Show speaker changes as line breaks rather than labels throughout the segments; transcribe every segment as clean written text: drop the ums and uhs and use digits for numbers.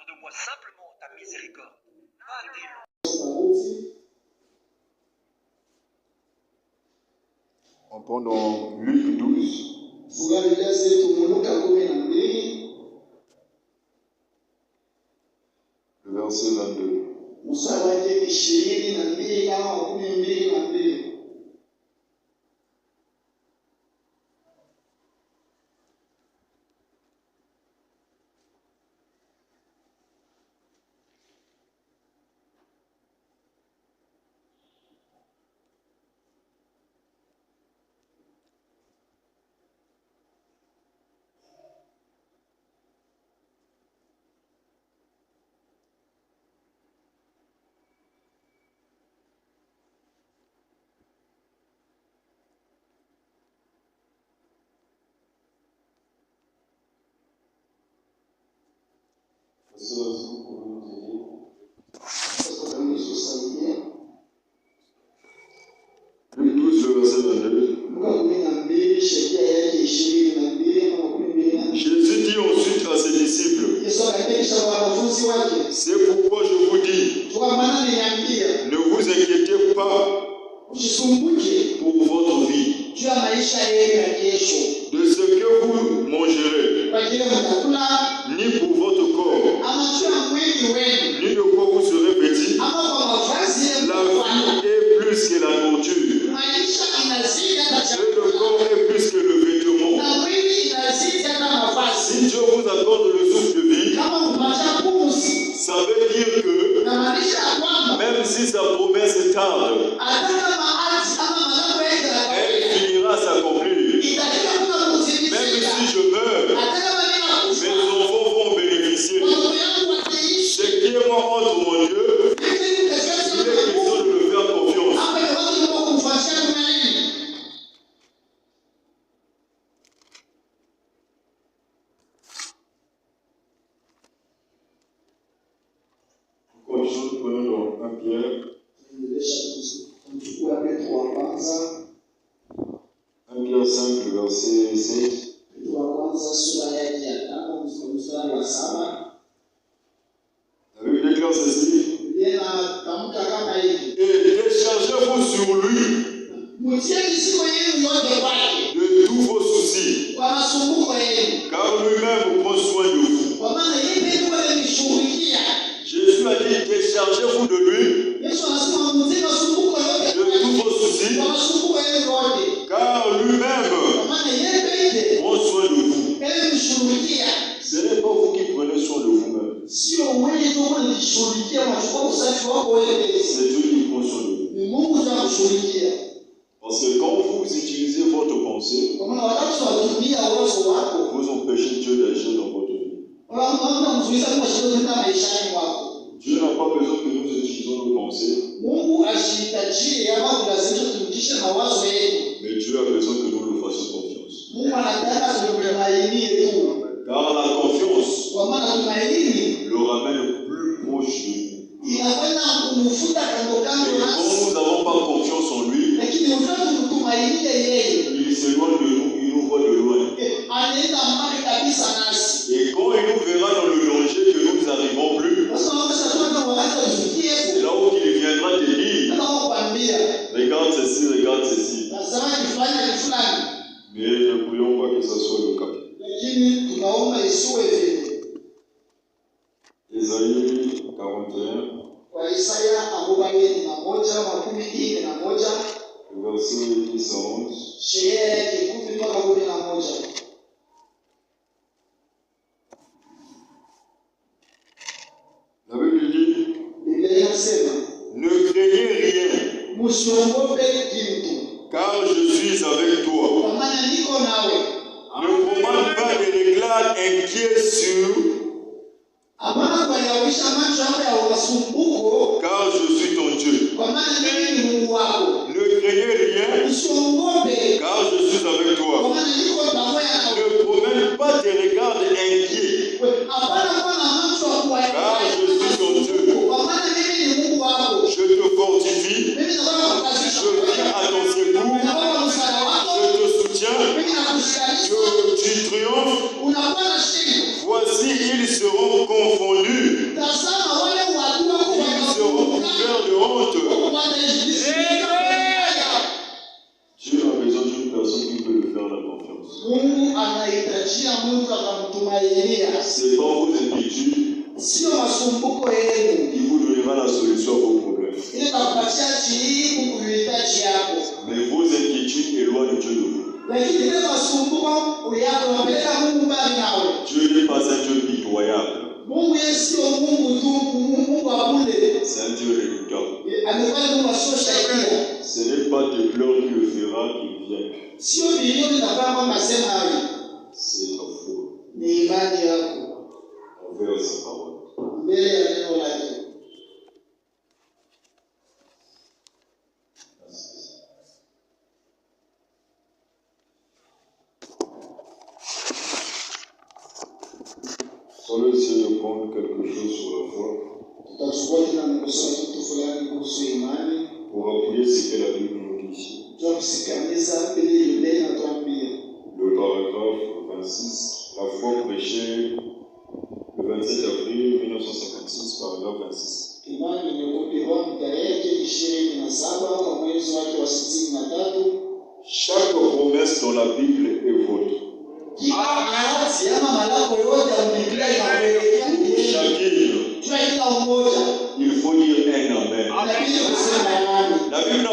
Accorde-moi simplement ta miséricorde, pas tes lois.
On prend dans Luc 12. Le verset 22. Luc 12, le verset 22. Jésus dit ensuite à ses disciples, c'est pourquoi je vous dis, ne vous inquiétez pas pour votre vie, de ce que vous mangerez, ni pour votre corps, ni de quoi vous serez vêtis. La vie est plus que la nourriture, et le corps est plus que le vêtement. Si Dieu vous accorde le souffle de vie, ça veut dire que même si sa promesse tarde, elle finira à s'accomplir. Même si je meurs, mes enfants vont en bénéficier. Ce qui est moi entre mon Dieu, il est question de me faire confiance. Nous prenons dans 1 Pierre. 1 Pierre 5, le verset 7. La Bible déclare ceci. Et déchargez-vous sur lui de tous vos soucis, car lui-même prend soin de vous. Jésus a dit, déchargez-vous de lui de tous vos soucis, car lui-même prend soin de vous. Ce n'est pas vous qui prenez soin de vous-même. C'est Dieu qui prend soin de vous. Parce que quand vous utilisez votre pensée, vous empêchez Dieu d'agir dans votre vie. Dieu n'a pas besoin que nous utilisions nos pensées, mais Dieu a besoin que nous lui fassions confiance. Car la confiance le ramène plus proche de nous. Et quand nous n'avons pas confiance en lui, il s'éloigne de nous, il nous voit de loin. Et quand il nous verra dans le danger que nous n'arrivons plus, c'est là où il viendra te dire, regarde ceci, regarde ceci. Mais ne voulons pas que ce soit le cas. Ésaïe 41, le verset 10 à 11. La Bible dit, ne craignez rien, car je suis avec toi. Ne commande pas des regards inquiets sur, car je suis ton Dieu. Ne craignez rien, car je suis avec toi. Ne promène pas des regards inquiets, car je suis ton Dieu. Je te fortifie, je viens à ton secours, je te soutiens, tu triomphes. Voici, ils seront confondus
Mungu anahitajia mtu akamtumainia.
C'est pas vos inquiétudes
Sio masumbuko yenu.
qui vous donnera la solution à vos problèmes.
Ili kupatia jibu kuhitaji yako.
Mais vos inquiétudes éloignent Dieu de vous.
Lakini ile masumbuko yako yanapeleka Mungu mbali nawe.
Dieu n'est pas un Dieu pitoyable.
Mungu yeye sio Mungu tu, Mungu wa bure.
C'est un Dieu redoutable.
Amekuwa Mungu asiyoshakia.
Ce n'est pas tes pleurs qui le fera qu'il vienne.
Sio vilio vinafanya kwamba sema hayo.
C'est ta foi
Ni imani yako
envers sa parole.
mbele ya neno lake.
Sans essayer de prendre quelque chose sur la foi
Tutachukua tena mkusoma kitu fulani kuhusu imani.
pour appuyer ce que la Bible nous dit ici.
Tunasikiliza ile Biblia inatuambia.
Le paragraphe 26, la foi prêchée le 27 avril 1956, paragraphe 26.
Imani imekupewa tarehe 27 kwa mwezi wake wa 63.
Chaque promesse dans la Bible est vôtre.
Kila ahadi ama malako yote ya Biblia inaelekea
Chacune,
kila mmoja.
il faut dire un amen.
Inabidi kusema amani.
La Bible n'a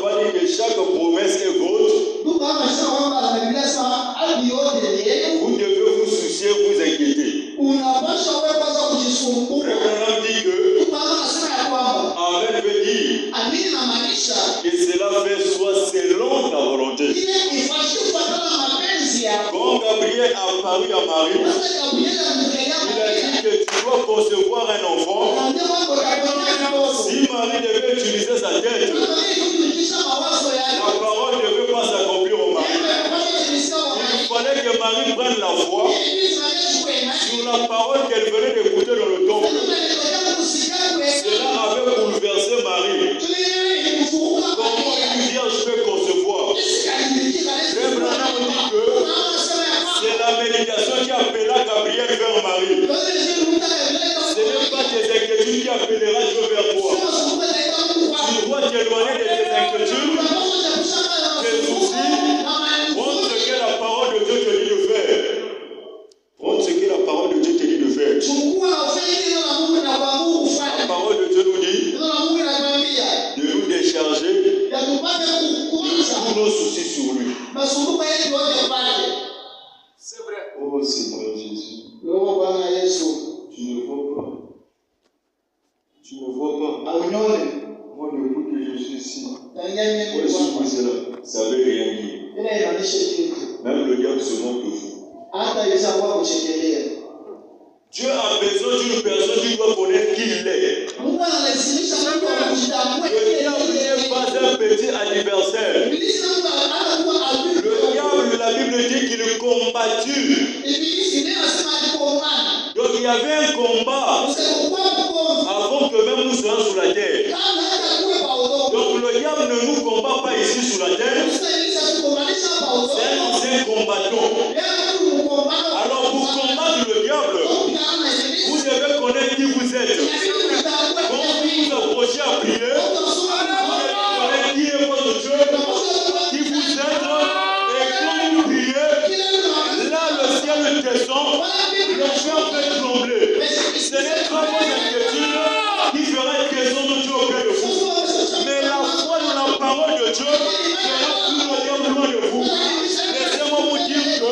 pas dit que chaque promesse est vôtre.
Ndugu kama sasa kwamba Biblia sema ahadi yote ni yenu.
Vous devez vous soucier, vous inquiéter.
Unapaswa wewe kwanza kujisumbua.
Abraham dit que
Ndugu anasema ya kwamba
Amen veut dire
amini na maanisha
que cela fait soit selon ta volonté.
ile ifanye kufuatana na mapenzi yako.
Quand Gabriel apparut à Marie,
Sasa Gabriel
il a
amemkelea
dit que tu dois concevoir un enfant.
Anaambia kwamba utakwenda mtoto.
Si Marie devait utiliser sa tête,
Kama hivi kufikisha mawazo yako.
la parole ne devait pas s'accomplir au mari. Il fallait que Marie prenne la foi sur la parole qu'elle venait d'écouter dans le temple. Cela avait bouleversé Marie. Comment une vierge peut concevoir? Le Branham dit que c'est la méditation qui appela Gabriel vers Marie. Ce n'est pas tes inquiétudes qui appellera Dieu vers toi. Tu dois t'éloigner de tes inquiétudes, tes soucis. Prends ce que la parole de Dieu te dit de faire. Prends ce que la parole de Dieu te dit de faire. La parole de Dieu nous dit de nous décharger tous nos soucis sur lui.
C'est vrai.
Oh Seigneur Jésus, tu ne vois pas. Tu ne vois pas. Moi, depuis que je suis ici, moi, je suis là. Ça ne veut rien dire. Même le diable se moque de vous. Dieu a besoin d'une personne qui doit connaître qui il est. Le diable n'est pas un petit adversaire. Le diable, la Bible dit qu'il combattu. Donc il y avait un combat avant que même nous soyons sur la terre. Donc le diable ne nous combat pas ici sur la terre. C'est un ancien combattant. Alors pour combattre le diable, vous devez connaître qui vous êtes. Quand vous vous approchez à prier, vous devez connaître qui est votre Dieu, qui vous êtes. Et quand vous priez, là le ciel descend, le fer fait trembler. Ce n'est pas vos inquiétudes qui fera trésor de Dieu auprès de vous. Mais la foi dans la parole de Dieu fera tout le diable loin de vous. Laissez-moi vous dire que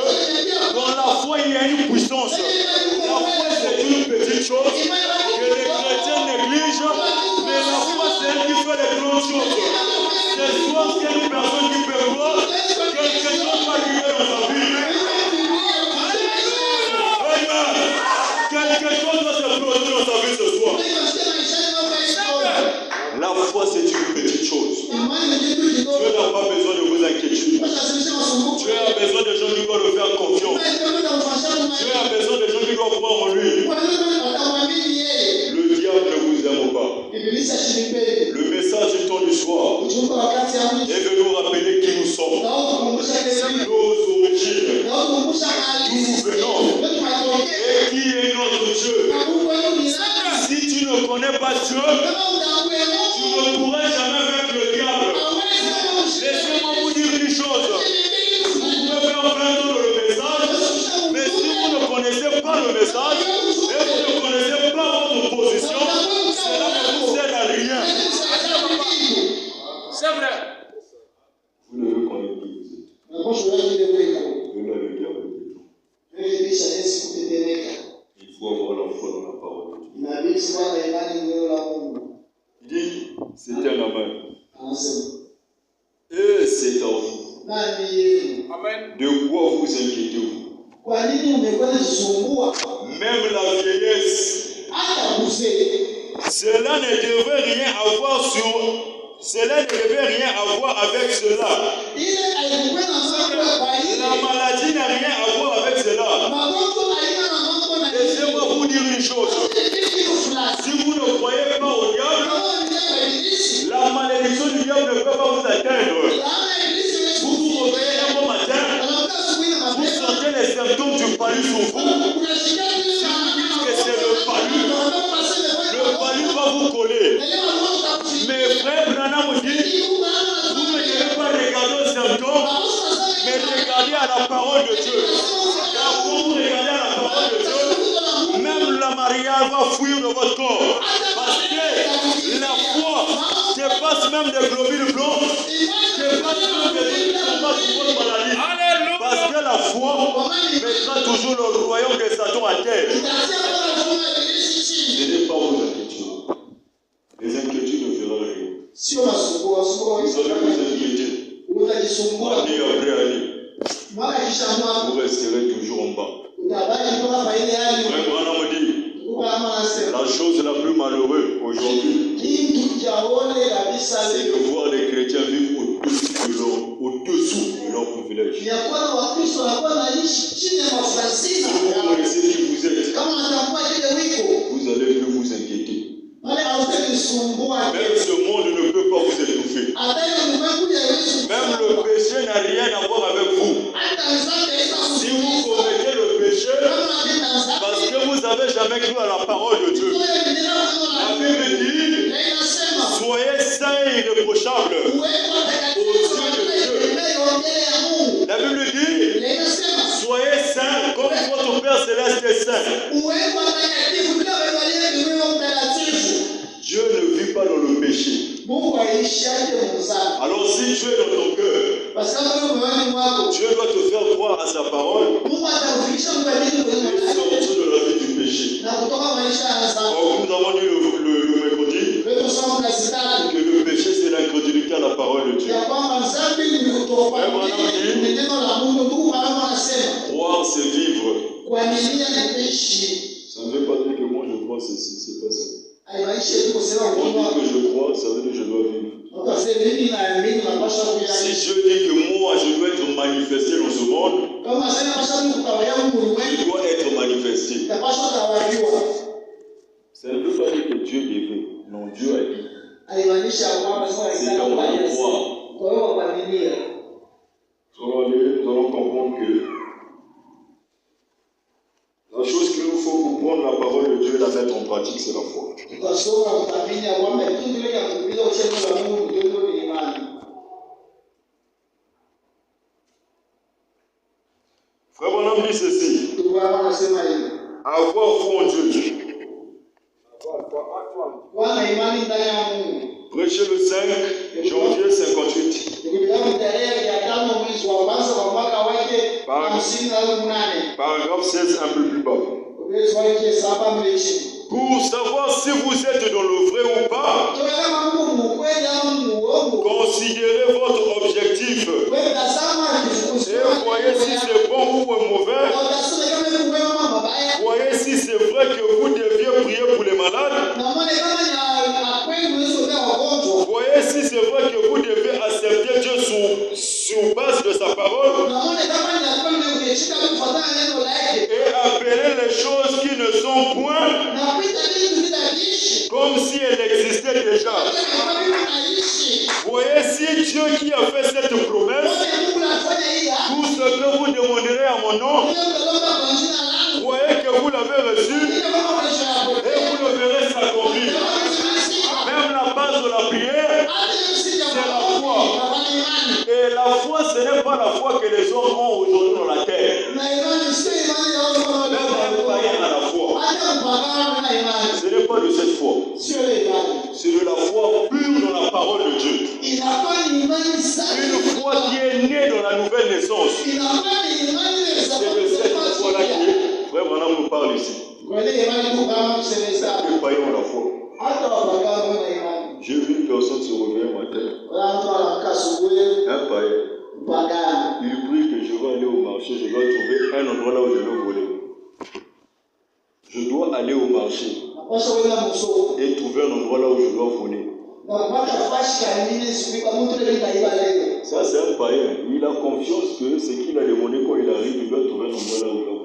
Il dit, c'est un amen. Et c'est à vous.
Amen.
De quoi vous inquiétez-vous? Même la vieillesse, cela ne devait rien avoir avec cela. La maladie n'a rien à voir avec cela. Laissez-moi vous dire une chose. Si vous ne croyez pas au diable, la malédiction du diable ne peut pas vous atteindre. Vous vous réveillez un bon matin, vous sentez les symptômes du palu sur vous. Si vous dites que c'est le palu va vous coller. Mais frère Branham dit, vous ne devez pas regarder aux symptômes, mais regardez à la parole de Dieu. Car quand vous regardez à la parole de Dieu, même la Maria va fuir de votre corps. Parce que la foi dépasse même des globules blancs, dépasse même des combats sur votre maladie. Parce que la foi mettra toujours le royaume de Satan à terre. Ce n'est pas vos inquiétudes. Les inquiétudes ne feront rien. Vous allez vous inquiéter. Année après année. Vous resterez toujours en bas. Frère Branham dit, la chose la plus malheureuse aujourd'hui, c'est de voir les chrétiens vivre au-dessous de leurs privilèges. Si vous connaissez qui vous êtes, vous allez plus vous inquiéter. Même ce monde ne peut pas vous étouffer. Même le péché n'a rien à voir avec vous. Si vous commettez le péché, parce que vous n'avez jamais cru à la parole de Dieu. La Bible dit, soyez saints et irréprochables aux yeux de Dieu. La Bible dit, soyez saints comme votre Père Céleste est saint. Dieu ne vit pas dans le péché. Alors si Dieu est dans ton cœur, Dieu doit te faire croire à sa parole et sortir de la vie du péché. Or, nous avons dit le mercredi que le péché c'est l'incrédulité à la parole de Dieu. Croire c'est vivre. Ça ne veut pas dire que moi je crois ceci, c'est pas ça. Quand je dis que je crois, ça veut dire que je dois vivre. Si Dieu dit que moi je dois être manifesté dans ce monde, je dois être manifesté. Ça ne veut pas dire que Dieu devait. Non, Dieu a dit. C'est à moi de croire. Nous allons comprendre que la chose qu'il nous faut pour prendre la parole de Dieu et la mettre en pratique, c'est la foi. Frère Branham dit ceci. Avoir foi en Dieu. Prêcher le 5 janvier 58. Paragraphe 16, un peu plus bas. Pour savoir si vous êtes dans le vrai ou pas, considérez votre objectif et voyez si c'est bon ou mauvais. Voyez si c'est vrai que vous deviez prier pour les malades. Voyez si c'est vrai que vous devez accepter Dieu sur base de sa parole. Et appeler les choses qui ne sont point comme si elles existaient déjà. Voyez si Dieu qui a fait cette promesse, tout ce que vous demanderez à mon nom, voyez que vous l'avez reçu et vous le verrez s'accomplir. Même la base de la prière, c'est la foi. Et la foi, ce n'est pas la foi que les hommes ont aujourd'hui dans la terre. Même un païen a la foi. Ce n'est pas de cette foi. C'est de la foi pure dans la parole de Dieu. Une foi qui est née dans la nouvelle naissance. C'est de cette foi-là que Frère Branham nous parle ici. Les païens ont la foi. J'ai vu une personne se réveiller un matin. Un païen. Il prie que je vais aller au marché, je dois trouver un endroit là où je vais voler. Je dois aller au marché et trouver un endroit là où je dois voler. Ça, c'est un païen. Il a confiance que c'est qu'il a demandé quand il arrive, il doit trouver un endroit là où il doit voler.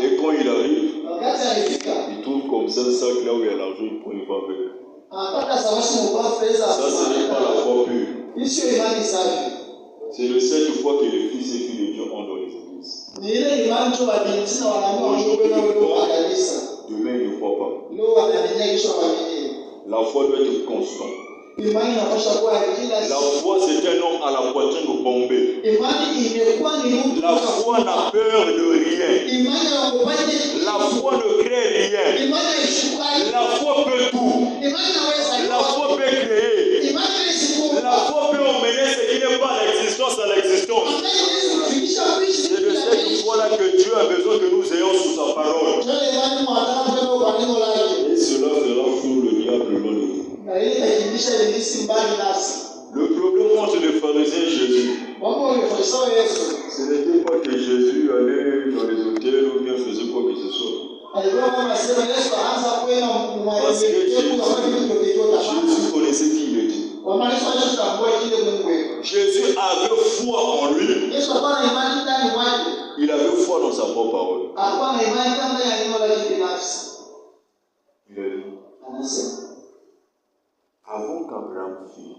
Et quand il arrive, il trouve comme ça un sac là où il y a l'argent, il prend, il va avec. Ça, ce n'est pas la foi pure. C'est le cette fois que les fils et filles de Dieu ont dans les églises. Demain, il ne croit pas. La foi doit être constante. La foi, c'est un homme à la poitrine bombée. La foi n'a peur de rien. La foi ne crée rien. La foi peut tout. La foi peut créer. La foi peut emmener ce qui n'est pas à l'existence à l'existence. C'est de cette foi-là que Dieu a besoin que nous ayons sous sa parole. Et cela fera fuir le diable loin de vous. Le problème entre les pharisiens et Jésus, ce n'était pas que Jésus allait dans les hôtels ou bien faisait quoi que ce soit. Parce que Jésus connaissait qui il était. Jésus avait foi en lui. Il avait foi dans sa propre parole. Il a dit, avant qu'Abraham fît,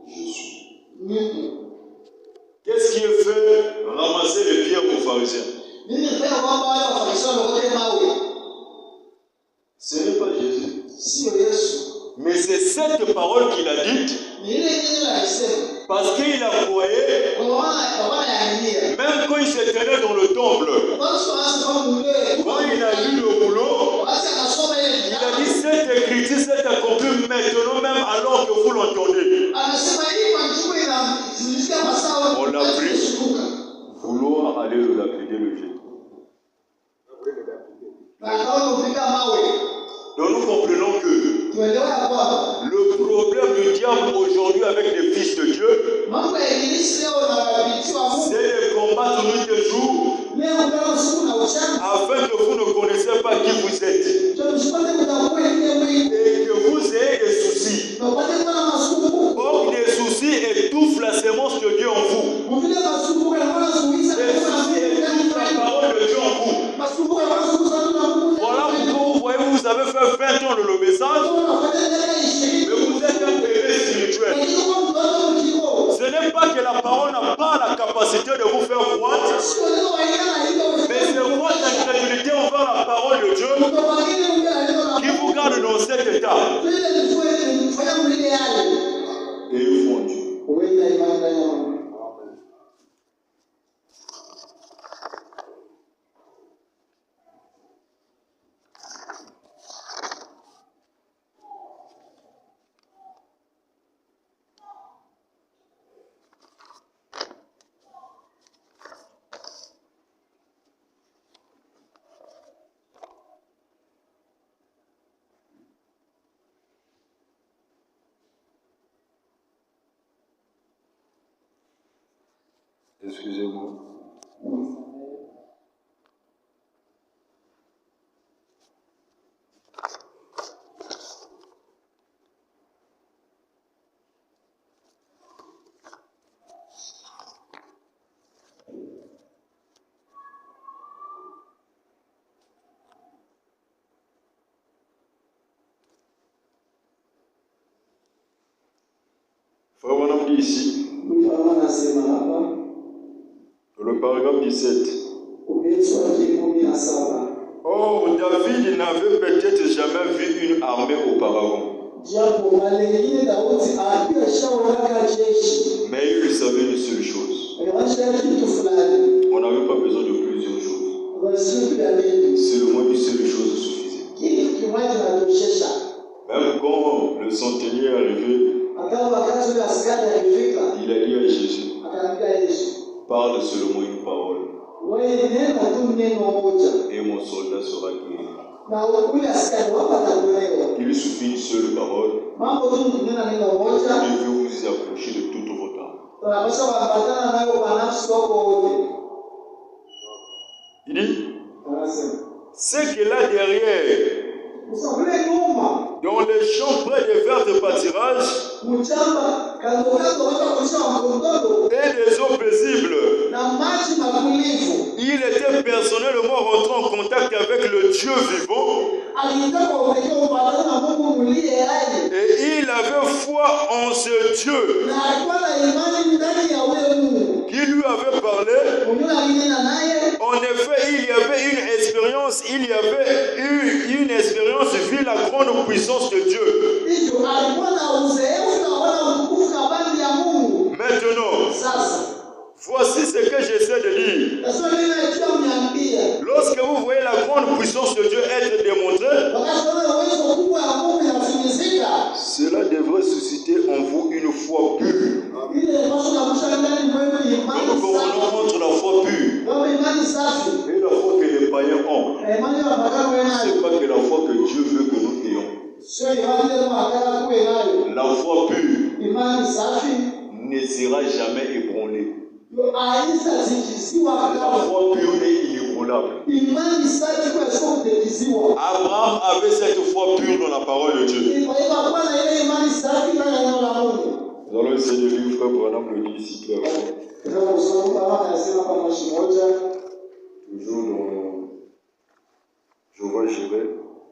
je suis. Qu'est-ce qui est fait? Ramasser les pierres aux pharisiens. Ce n'est pas Jésus. Mais c'est cette parole qu'il a dite. Parce qu'il a croyé. Même quand il se tenait dans le temple. Quand il a lu le boulot. Il a dit cette écriture s'est accomplie maintenant même alors que vous l'entendez. On l'a pris. Vouloir aller le lapider le jeter. Donc nous comprenons que le problème du diable aujourd'hui avec les fils de Dieu, c'est de combattre nuit et jour afin que vous ne connaissiez pas qui vous êtes et que vous ayez des soucis. Or, les soucis étouffent la sémence de Dieu en vous. Les soucis étouffent la parole de Dieu en vous. Voilà pourquoi vous voyez, vous avez fait 20 ans le message, mais vous êtes un bébé spirituel. Ce n'est pas que la parole n'a pas la capacité de vous faire croître, mais c'est votre incrédulité envers la parole de Dieu qui vous garde dans cet état. Et il faut en Dieu. Excusez-moi. Frère, on dit ici. Le paragraphe 17. Or, David n'avait peut-être jamais vu une armée auparavant. Mais il savait une seule chose. On n'avait pas besoin de plusieurs choses. Seulement une seule chose suffisait. Même quand le centenier est arrivé, il a dit à Jésus, Parle seulement une parole.
wewe neno tu neno moja
Et mon soldat sera guéri.
na ule askari wako atakuelewa.
Il suffit une seule parole.
Mambo tu kunena neno moja
Et vous vous y approchez de toute votre âme.
tunapaswa kuambatana nayo kwa nafsi wako wote.
Il dit,
Anasema
c'est que là derrière,
usafiri nyuma
dans les champs près des verts pâturages
mchamba kando kando waka kulisha wakondolo
et des eaux paisibles,
na maji matulivu.
il était personnellement rentré en contact avec le Dieu vivant
Alitaka kupekea upatana na Mungu mliye hai
et il avait foi en ce Dieu
na alikuwa na imani ndani ya ule Mungu
qui lui avait parlé.
mwenye alinena naye.
En effet, il y avait une expérience vu la grande puissance de Dieu.
Hivyo alikuwa na uzoefu na wala utukufu na bandi ya Mungu.
Maintenant,
Sasa
voici ce que j'essaie de dire.
nasema neno ikiwa mniambia
Lorsque vous voyez la grande puissance de Dieu être démontrée,
wakati ule uwezo kubwa ya Mungu inatimizika,
cela devrait susciter en vous une foi pure.
ile pasho na kusha ndani mwenu imani
Nous
safi.
comprenons entre la foi pure
Ndio imani safi.
et la foi que les païens ont.
Imani ya pagano
Ce
wenayo.
n'est pas que la foi que Dieu veut que nous ayons.
Sio imani ile mwakala kuwe nayo.
La foi pure
Imani safi
ne sera jamais ébranlée.
aisa zikiziwa
La
kama
foi pure est inébranlable.
imani safi kwa sio kutekiziwa.
Abraham avait cette foi pure dans la parole de Dieu.
Kwa hiyo hapana ile imani safi ndani ya neno la Mungu.
Nous allons essayer de lire, frère Branham le dit ici clairement.
Ndio kusoma kama anasema kwa moshi moja
Toujours dans Jéhovah Jireh,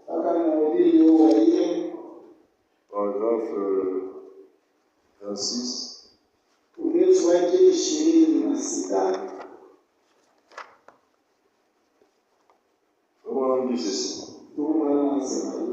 aka mhubiri yeye waliye
paragraphe 26.
ubeti wake 26.
Branham dit ceci.
Ndio anasema hivi.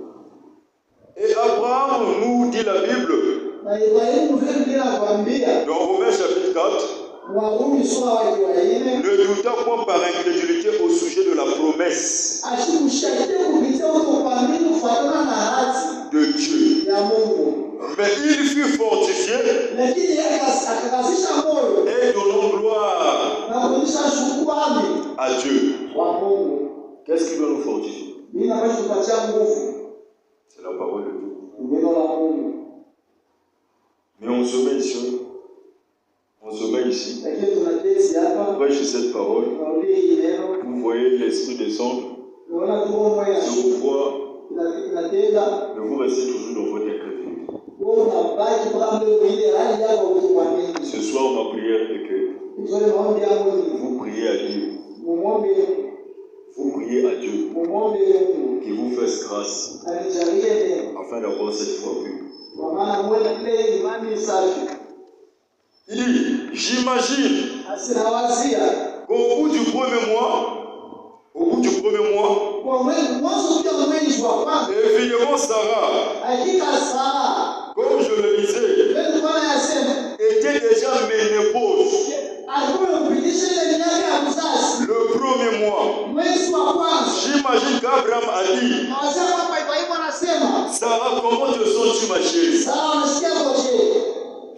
Et Abraham nous dit la Bible,
Na Ibrahimu vile vile anakuambia
dans Romains chapitre 4,
Warumi sura wake wa 4
ne douta point par incrédulité au sujet de la promesse
ashikushakie kupitia kutokuamini kufuatana na haki
de Dieu.
ya Mungu.
Mais il fut fortifié
Lakini yeye akakazisha moyo
et donnant gloire
na kuonyesha shukrani
à Dieu.
kwa Mungu.
Qu'est-ce qui doit nous fortifier?
Mimi napaswa kupatia nguvu
C'est la parole de Dieu.
neno la Mungu.
Mais on se met ici,
Lakini tunaketi hapa
prêche cette parole,
tunarudi hii neno
vous voyez l'Esprit descendre,
tunaona tu moyo
je vous vois,
inatenda
mais vous restez toujours dans votre incrédulité.
wewe unabaki mpaka mle ile hali yako kutokuamini.
Ce soir, ma prière est que
Hizo ni maombi yangu ni
vous priez à Dieu,
mumwombe
vous priez à Dieu
mumwombe Mungu
qui vous fasse grâce
anijalie neno
afin d'avoir cette foi pure.
kwa maana mwe ile imani safi.
Il dit, j'imagine
Asinawazia
qu'au bout du premier mois,
kwa mwanzo pia mwezi wa kwanza
évidemment Sarah,
hakika Sara
comme je le disais,
ndio Bwana yasema
était déjà ménopause.
alikuwa kupitisha ile miaka ya mzazi
Le premier mois,
mwezi wa kwanza.
j'imagine qu'Abraham a dit,
Nawazia kwamba Ibrahimu anasema
Sarah, comment te sens-tu ma chérie?
Sara anasikia koje?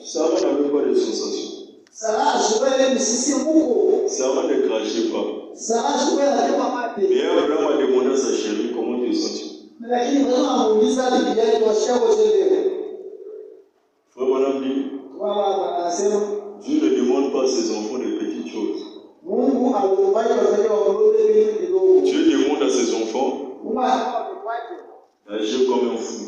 Sarah n'avait pas de sensation.
Sara ashubele msisimuko.
Sarah ne crachait pas.
Sara ashubele akema mate.
Et Abraham a demandé à sa chérie, comment te sens-tu?
Lakini Ibrahimu anamuuliza bibi yake wasikia koje leo.
Frère Branham dit,
Bwana anasema
Dieu ne demande pas à ses enfants de petites choses.
Mungu aliwabariki wafanye waombe vitu vidogo.
Dieu demande à ses enfants
Mungu anawabariki
d'agir comme un fou.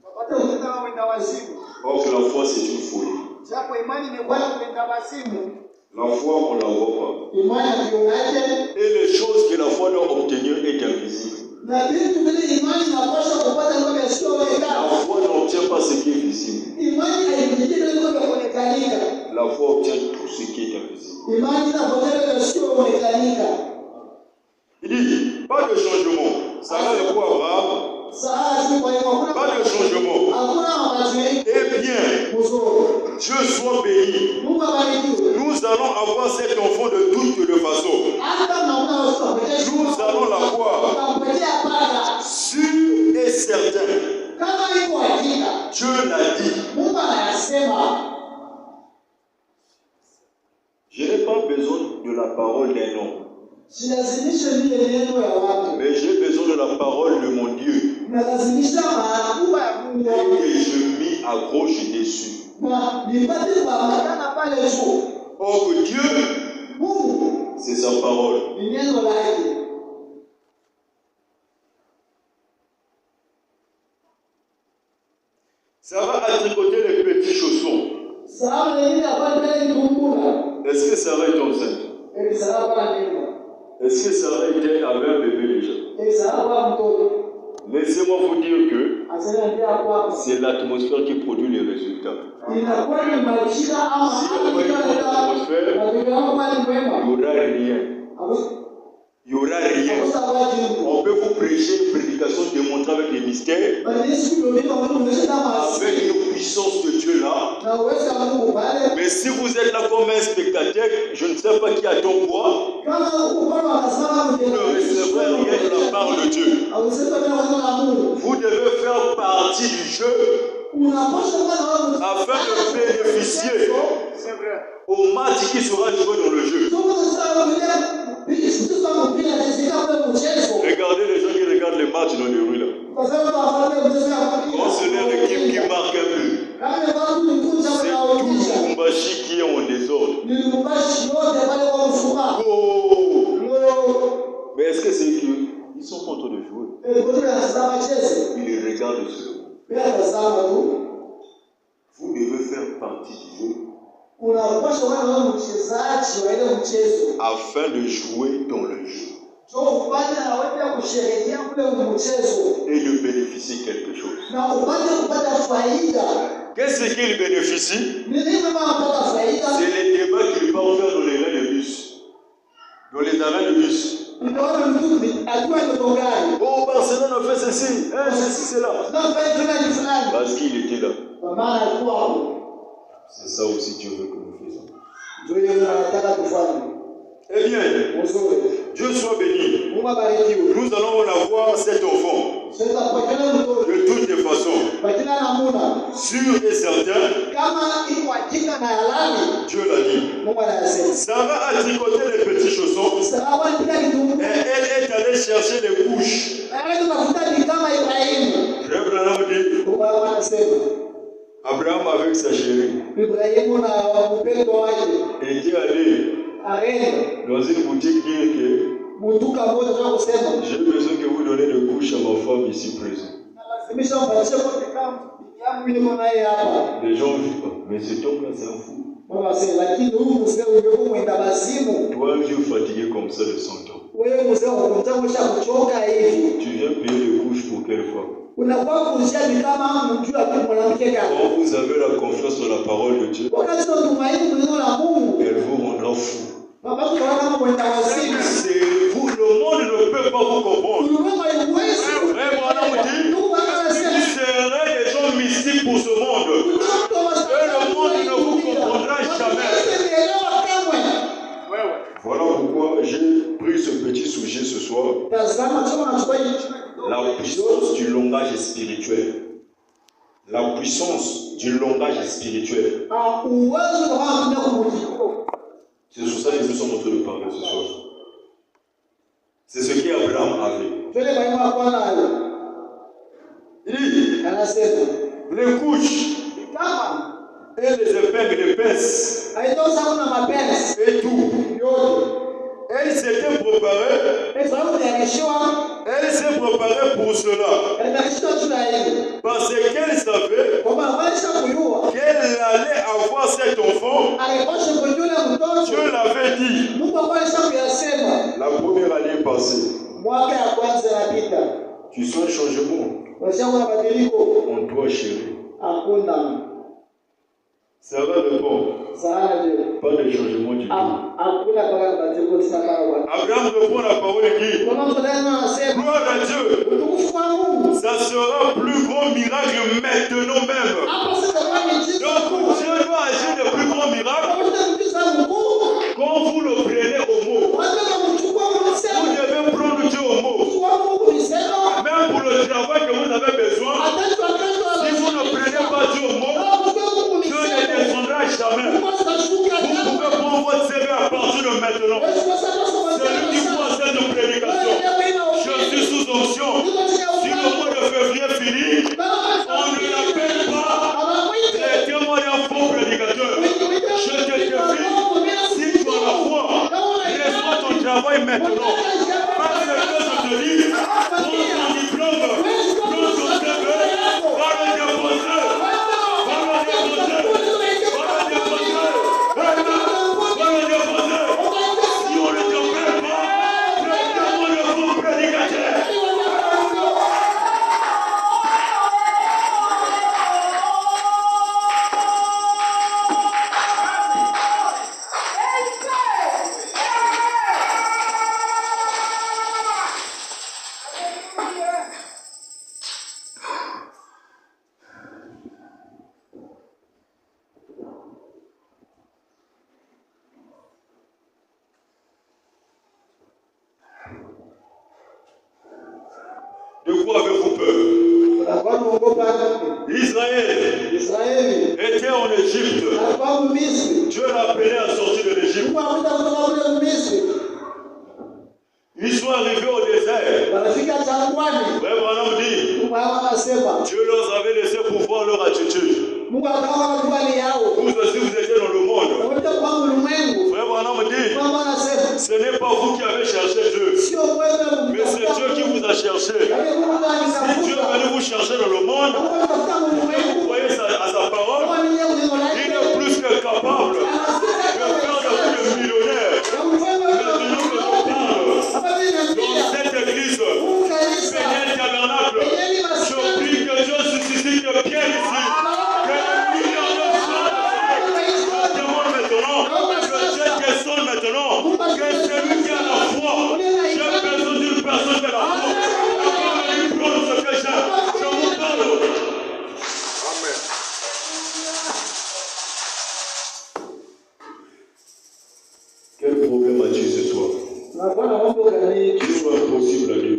wapate utenda wenda wazimu.
Or que la foi, c'est une folie.
Japo imani ni kwa kwenda wazimu.
La foi, on ne la voit pas.
Imani akionaje?
Et les choses que la foi doit obtenir est invisible.
Na vitu vile imani inapaswa kupata ndio
La
visioonekana.
foi n'obtient pas ce qui est visible.
Imani haipiti vile ndio vionekanika.
La foi obtient tout ce qui est invisible.
Imani inapokea vile visioonekanika.
Il dit, pas de changement. Sarah répond à Abraham,
Sasa si kwa hiyo hakuna
pas de changement.
hakuna mabadiliko.
Eh bien,
Mzuri.
Dieu soit béni.
Mungu abarikiwe.
Nous allons avoir cet enfant de toutes les façons.
Hata mnaona wasipoketea
Nous allons l'avoir
tutakupatia paka.
sûr et certain.
Kama iko hakika.
Dieu l'a dit.
Mungu anasema.
Je n'ai pas besoin de la parole d'un homme. Mais j'ai besoin de la parole de mon Dieu. Et je m'y accroche dessus. Or que Dieu, c'est sa parole. Sarah a tricoté les petits chaussons. Est-ce que Sarah est enceinte? Est-ce que Sarah avait un bébé déjà? Laissez-moi vous dire que c'est l'atmosphère qui produit les résultats. Si il n'y a pas une atmosphère, il n'y aura rien. Il n'y aura rien. On peut vous prêcher une prédication démontrée avec les mystères, avec une puissance de Dieu là. Mais si vous êtes là comme un spectateur, je ne sais pas qui attend quoi, vous ne recevrez rien de la part de Dieu. Vous devez faire partie du jeu afin de bénéficier au match qui sera joué dans le jeu. Regardez les gens qui regardent les matchs dans les rues là. Quand ce n'est l'équipe qui marque un but, c'est tout Lubumbashi qui est en désordre. Oh! Mais est-ce que c'est qu'ils sont en train de jouer? Ils regardent seulement. Vous devez faire partie du jeu afin de jouer dans le jeu et de bénéficier quelque chose. Qu'est-ce qu'il bénéficie? C'est les débats qu'il va faire dans les arrêts de bus. Dans les arrêts de bus. Oh, Barcelone a fait ceci, ceci, c'est là. Parce qu'il était là. C'est ça aussi Dieu veut que nous faisons. Eh bien, Dieu soit béni. Nous allons avoir cet enfant de toutes les façons. Sûr et certain, Dieu l'a dit. Sarah a tricoté les petits chaussons et elle est allée chercher les couches. Frère Branham dit, Abraham avec sa chérie était allé dans une boutique dire que j'ai besoin que vous donnez des couches à ma femme ici présente. Les gens vivent pas, mais cet homme-là c'est un fou. Toi, un vieux fatigué comme ça de 100 ans. Tu viens payer les couches pour quelle femme? Quand vous avez la confiance dans la parole de Dieu, elle vous rendra fou. C'est vous, le monde ne peut pas vous comprendre. Vous serez des gens mystiques pour ce monde. Et le monde ne vous comprendra jamais. Voilà pourquoi j'ai pris ce petit sujet ce soir. La puissance du langage spirituel. La puissance du langage spirituel. C'est sur ça que nous sommes en train de parler ce soir. C'est ce qu'Abraham avait. Il dit, les couches et les épingles, les pinces et tout. Elle s'était préparée. Elle s'est préparée pour cela. Parce qu'elle savait qu'elle allait avoir cet enfant. Dieu l'avait dit. La première année passée. Tu sens le changement en toi, chérie. Ça va répond. Pas de changement du tout. Abraham répond la parole et dit, gloire à Dieu. Ça sera plus grand miracle maintenant même. Donc Dieu doit agir de plus grands miracles. Quand vous le prenez au mot, vous devez prendre Dieu au mot. Même pour le travail que vous avez besoin, si vous ne prenez pas Dieu au mot, Dieu ne descendra jamais. Vous pouvez prendre votre CV à partir de maintenant, celui qui voit cette prédication, je suis sous onction. Si le mois de février finit, on ne l'appelle pas traitez-moi d'un faux prédicateur. Je te défie, si tu as la foi, reçois ton travail maintenant. Parce que je te dis, prends ton diplôme, prends ton CV, va le déposer, va le déposer, va le déposer, va le déposer. Si on ne t'appelle pas, traitez-moi de faux prédicateur. De quoi avez-vous peur? Israël était en Égypte. Dieu l'a appelé à sortir de l'Égypte. Ils sont arrivés au désert. Frère Branham dit, Dieu leur avait laissé pouvoir leur attitude. Vous aussi vous étiez dans le monde. Frère Branham dit, ce n'est pas vous qui avez cherché Dieu, mais c'est Dieu qui vous a cherché. Si Dieu est venu vous chercher dans le monde, vous croyez à sa parole, il est plus que capable de faire de vous des millionnaires. Maintenant que je parle dans cette église, Béniel Tabernacle, je prie que Dieu suscite bien ici. Que les millions de soins, je demande maintenant, que Dieu descende maintenant, que celui qui a la foi, j'ai besoin d'une personne qui a la foi. Après le diplôme, ce que j'ai, je vous parle. Amen. Quel problème as-tu ce soir? Qu'il soit impossible à Dieu.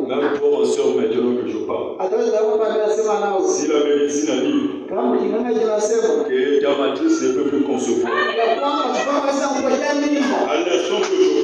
Même toi, ma soeur, maintenant que je parle. Si la médecine a dit que ta matrice ne peut plus concevoir, à l'instant que je